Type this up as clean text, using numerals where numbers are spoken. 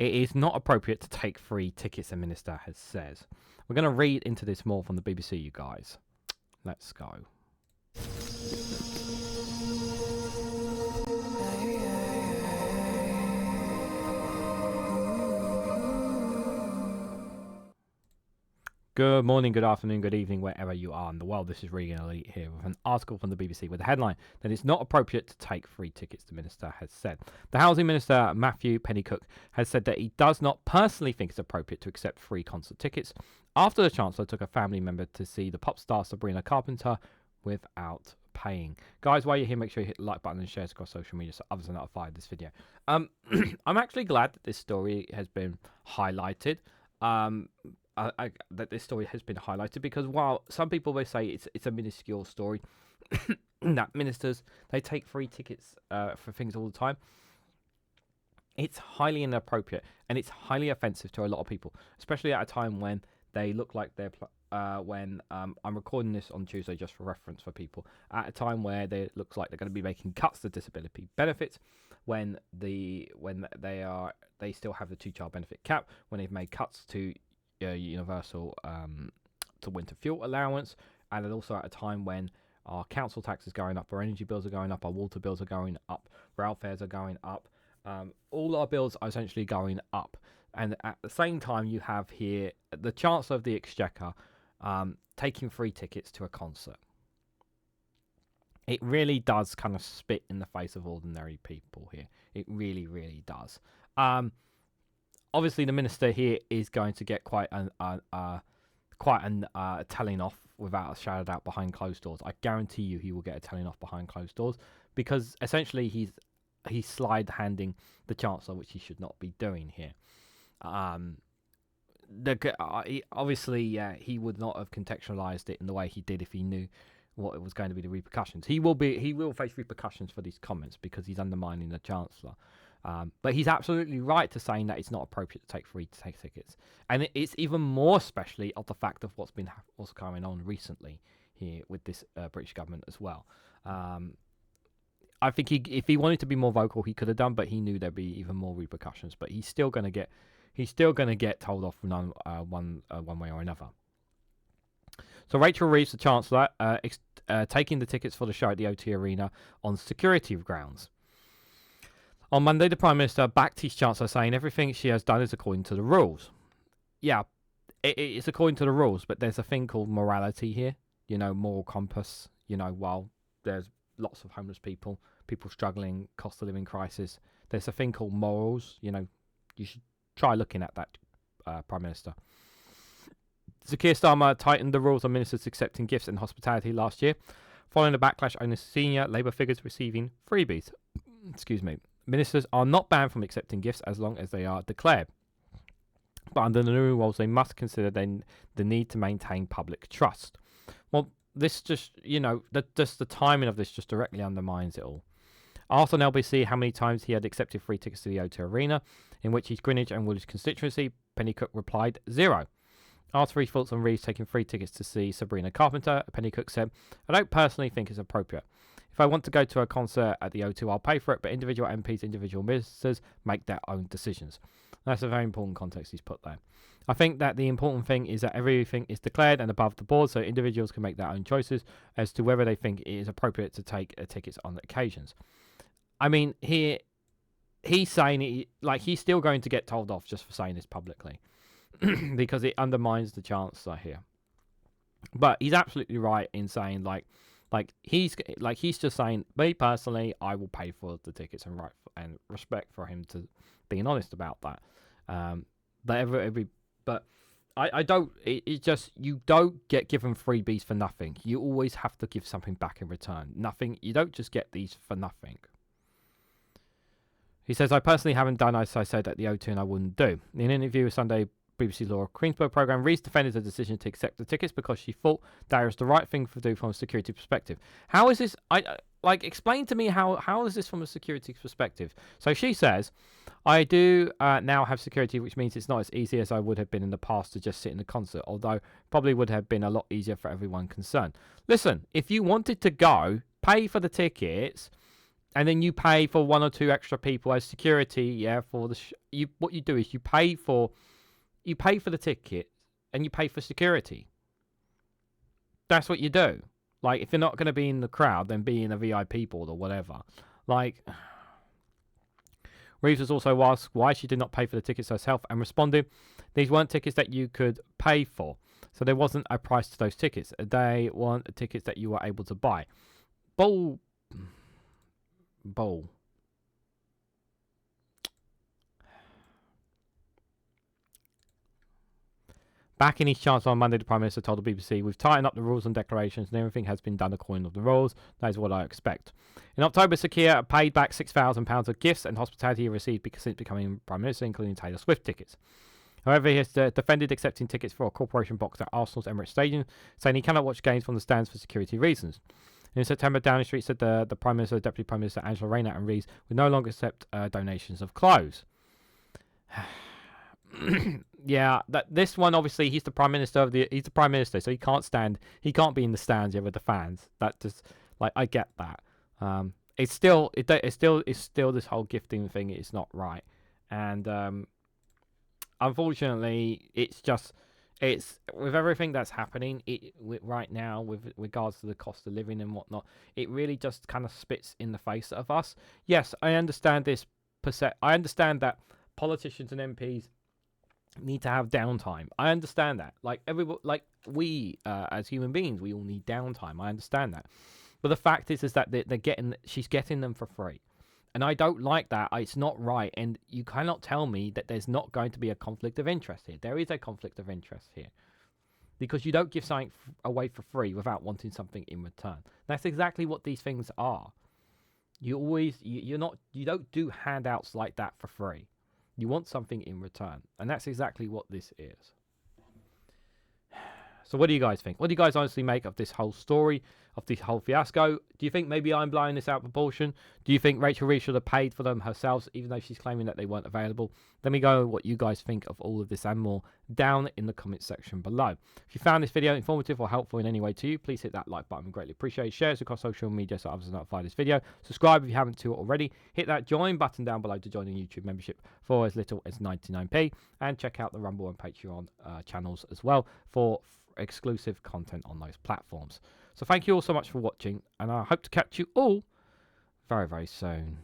It is not appropriate to take free tickets, the minister has said. We're going to read into this more from the BBC, you guys. Let's go. Good morning, good afternoon, good evening, wherever you are in the world. This is Reganelite here with an article from the BBC with the headline that it's not appropriate to take free tickets, the minister has said. The Housing Minister, Matthew Pennycook, has said that he does not personally think it's appropriate to accept free concert tickets after the Chancellor took a family member to see the pop star Sabrina Carpenter without paying. Guys, while you're here, make sure you hit the like button and share it across social media so others are notified of this video. I'm actually glad that this story has been highlighted. That this story has been highlighted because while some people may say it's a minuscule story, that ministers, they take free tickets for things all the time, it's highly inappropriate and it's highly offensive to a lot of people, especially at a time when they look like they're when I'm recording this on Tuesday just for reference for people, at a time where they looks like they're going to be making cuts to disability benefits, when they still have the 2-child benefit cap, when they've made cuts to universal to winter fuel allowance, and then also at a time when our council tax is going up, our energy bills are going up, our water bills are going up, rail fares are going up, all our bills are essentially going up. And at the same time, you have here the Chancellor of the Exchequer taking free tickets to a concert. It really does kind of spit in the face of ordinary people here. It really, really does. Obviously, the minister here is going to get quite an telling off without a shadow of doubt behind closed doors. I guarantee you he will get a telling off behind closed doors because essentially he's slide handing the Chancellor, which he should not be doing here. Obviously, he would not have contextualized it in the way he did if he knew what it was going to be the repercussions. He will face repercussions for these comments because he's undermining the Chancellor. But he's absolutely right to saying that it's not appropriate to take free tickets, and it's even more especially of the fact of what's been also going on recently here with this British government as well. I think if he wanted to be more vocal, he could have done, but he knew there'd be even more repercussions. But he's still going to get told off one way or another. So Rachel Reeves, the Chancellor, taking the tickets for the show at the O2 Arena on security grounds. On Monday, the Prime Minister backed his Chancellor, saying everything she has done is according to the rules. Yeah, it's according to the rules, but there's a thing called morality here, moral compass, while there's lots of homeless people struggling, cost of living crisis, there's a thing called morals, you should try looking at that, Prime Minister. So Keir Starmer tightened the rules on ministers accepting gifts and hospitality last year, following the backlash on senior Labour figures receiving freebies. Excuse me. Ministers are not banned from accepting gifts as long as they are declared. But under the new rules, they must consider the need to maintain public trust. Well, this just, the timing of this just directly undermines it all. Asked on LBC how many times he had accepted free tickets to the O2 Arena, in which his Greenwich and Woolwich constituency, Pennycook replied 0. Asked for his thoughts on Reeves taking free tickets to see Sabrina Carpenter, Pennycook said, I don't personally think it's appropriate. If I want to go to a concert at the O2, I'll pay for it, but individual MPs, individual ministers make their own decisions. That's a very important context he's put there. I think that the important thing is that everything is declared and above the board, so individuals can make their own choices as to whether they think it is appropriate to take tickets on occasions. I mean, here he's saying he's still going to get told off just for saying this publicly because it undermines the Chancellor here. But he's absolutely right in saying he's just saying, me personally, I will pay for the tickets and respect for him to being honest about that. But I don't. It's just you don't get given freebies for nothing. You always have to give something back in return. Nothing. You don't just get these for nothing. He says, I personally haven't done as I said at the O2 and I wouldn't do. In an interview with Sunday BBC Laura Queensberg programme, Reeves defended the decision to accept the tickets because she thought that was the right thing to do from a security perspective. How is this? Explain to me how is this from a security perspective? So she says, I do now have security, which means it's not as easy as I would have been in the past to just sit in the concert, although probably would have been a lot easier for everyone concerned. Listen, if you wanted to go, pay for the tickets, and then you pay for 1 or 2 extra people as security. Yeah, for the what you do is you pay for the ticket and you pay for security. That's what you do. Like, if you're not going to be in the crowd, then be in a VIP board or whatever. Like, Reeves was also asked why she did not pay for the tickets herself and responded, these weren't tickets that you could pay for. So there wasn't a price to those tickets. They weren't tickets that you were able to buy. Bull. Back in his chancellor on Monday, the Prime Minister told the BBC, we've tightened up the rules and declarations and everything has been done according to the rules. That is what I expect. In October, Sir Keir paid back £6,000 of gifts and hospitality he received since becoming Prime Minister, including Taylor Swift tickets. However, he has defended accepting tickets for a corporation box at Arsenal's Emirates Stadium, saying he cannot watch games from the stands for security reasons. In September, Downing Street said the Prime Minister, Deputy Prime Minister Angela Rayner and Reeves would no longer accept donations of clothes. Yeah, this one, obviously he's the Prime Minister he's the Prime Minister, so he can't be in the stands with the fans. That just, like, I get that. It's still this whole gifting thing is not right, and unfortunately it's with everything that's happening right now with regards to the cost of living and whatnot, it really just kind of spits in the face of us. Yes, I understand this I understand that politicians and MPs need to have downtime. I understand that. Like we as human beings, we all need downtime. I understand that. But the fact is that she's getting them for free. And I don't like that. It's not right. And you cannot tell me that there's not going to be a conflict of interest here. There is a conflict of interest here. Because you don't give something away for free without wanting something in return. That's exactly what these things are. You don't do handouts like that for free. You want something in return. And that's exactly what this is. So what do you guys think? What do you guys honestly make of this whole story, of this whole fiasco? Do you think maybe I'm blowing this out of proportion? Do you think Rachel Reeves should have paid for them herself, even though she's claiming that they weren't available? Let me know what you guys think of all of this and more down in the comment section below. If you found this video informative or helpful in any way to you, please hit that like button. We greatly appreciate it. Share it across social media so others are notified of this video. Subscribe if you haven't to already. Hit that join button down below to join the YouTube membership for as little as 99p. And check out the Rumble and Patreon channels as well for exclusive content on those platforms. So thank you all so much for watching, and I hope to catch you all very, very soon.